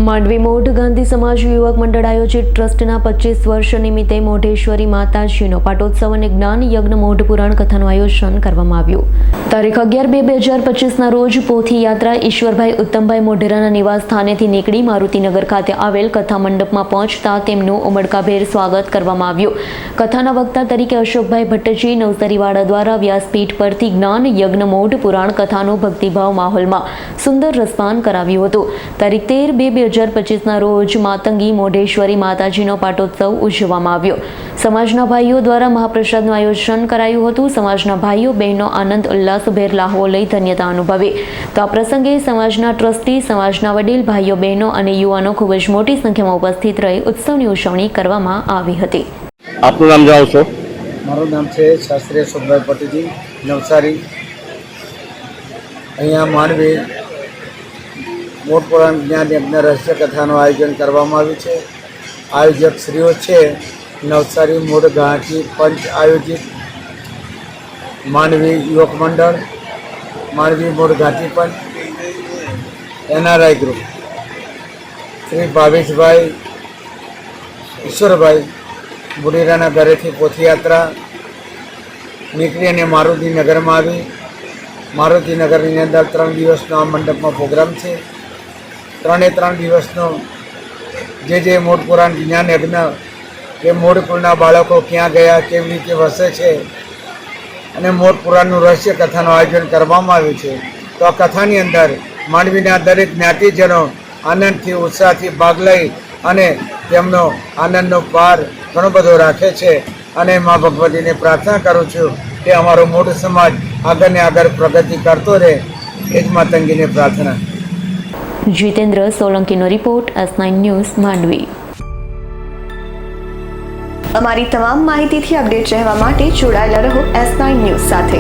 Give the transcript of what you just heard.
માંડવી મોઢ ગાંધી સમાજ યુવક મંડળ આયોજિત ટ્રસ્ટના 25 વર્ષ નિમિત્તે મોઢેશ્વરી માતાજીનો પાટોત્સવ અને જ્ઞાન યજ્ઞ મોઢ પુરાણ કથાનું આયોજન કરવામાં આવ્યું. તારીખ 11/2/2025ના રોજ પોથી યાત્રા ઈશ્વરભાઈ ઉત્તમભાઈ મોઢેરાના નિવાસ સ્થાનેથી નીકળી મારુતિનગર ખાતે આવેલ કથા મંડપમાં પહોંચતા તેમનું ઉમળકાભેર સ્વાગત કરવામાં આવ્યું. કથાના વક્તા તરીકે અશોકભાઈ ભટ્ટજી નવસારીવાડા દ્વારા વ્યાસપીઠ પરથી જ્ઞાન યજ્ઞ મોઢ પુરાણ કથાનું ભક્તિભાવ માહોલમાં સુંદર રસપાન કરાવ્યું હતું. તારીખ 13/2/2025ના રોજ માતંગી મોઢેશ્વરી માતાજીનો પાટોત્સવ ઉજવવામાં આવ્યો. સમાજના ભાઈઓ દ્વારા મહાપ્રસાદનું આયોજન કરાયું હતું. સમાજના ભાઈઓ બહેનો આનંદ ઉલ્લાસભેર લાહવો લઈ ધન્યતા અનુભવી. તો આ પ્રસંગે સમાજના ટ્રસ્ટી, સમાજના વડીલ, ભાઈઓ બહેનો અને યુવાનો ખૂબ જ મોટી સંખ્યામાં ઉપસ્થિત રહી ઉત્સવની ઉજવણી કરવામાં આવી હતી. આપનું નામ જણાવશો? મારું નામ છે શાસ્ત્રી અશોકભાઈ પટેલજી, નવસારી. અહીંયા માંડવી મોઢ પુરાણ જ્ઞાન યજ્ઞ રહસ્ય કથાનું આયોજન કરવામાં આવ્યું છે. આયોજક શ્રીઓ છે નવસારી મોઢ ઘાટી પંચ આયોજિત માંડવી યુવક મંડળ, માંડવી મોઢ ઘાટી પંચ, NRI ગ્રુપ, શ્રી ભાવેશભાઈ ઈશ્વરભાઈ મોઢેરાના ઘરેથી પોથીયાત્રા નીકળી અને મારુતિનગરમાં આવી. મારુતિનગરની અંદર 3 દિવસનો આ મંડપમાં પ્રોગ્રામ છે. 3 દિવસનો જે મોઢ પુરાણ જ્ઞાન યજ્ઞ કે મોઢ પુરાણના બાળકો ક્યાં ગયા, કેવી રીતે વસે છે અને મોઢ પુરાણનું રહસ્ય કથાનું આયોજન કરવામાં આવ્યું છે. તો આ કથાની અંદર માંડવીના દરેક જ્ઞાતિજનો આનંદથી, ઉત્સાહથી ભાગ લઈ અને તેમનો આનંદનો પાર ઘણો બધો રાખે છે. અને મા ભગવતીને પ્રાર્થના કરું છું કે અમારો મોઢ સમાજ આગળ ને આગળ પ્રગતિ કરતો રહે, એ જ માતંગીને પ્રાર્થના. જીતેન્દ્ર સોલંકીનો રિપોર્ટ, S9 ન્યૂઝ, માંડવી. અમારી તમામ માહિતીથી અપડેટ રહેવા માટે જોડાયેલા રહો S9 ન્યૂઝ સાથે.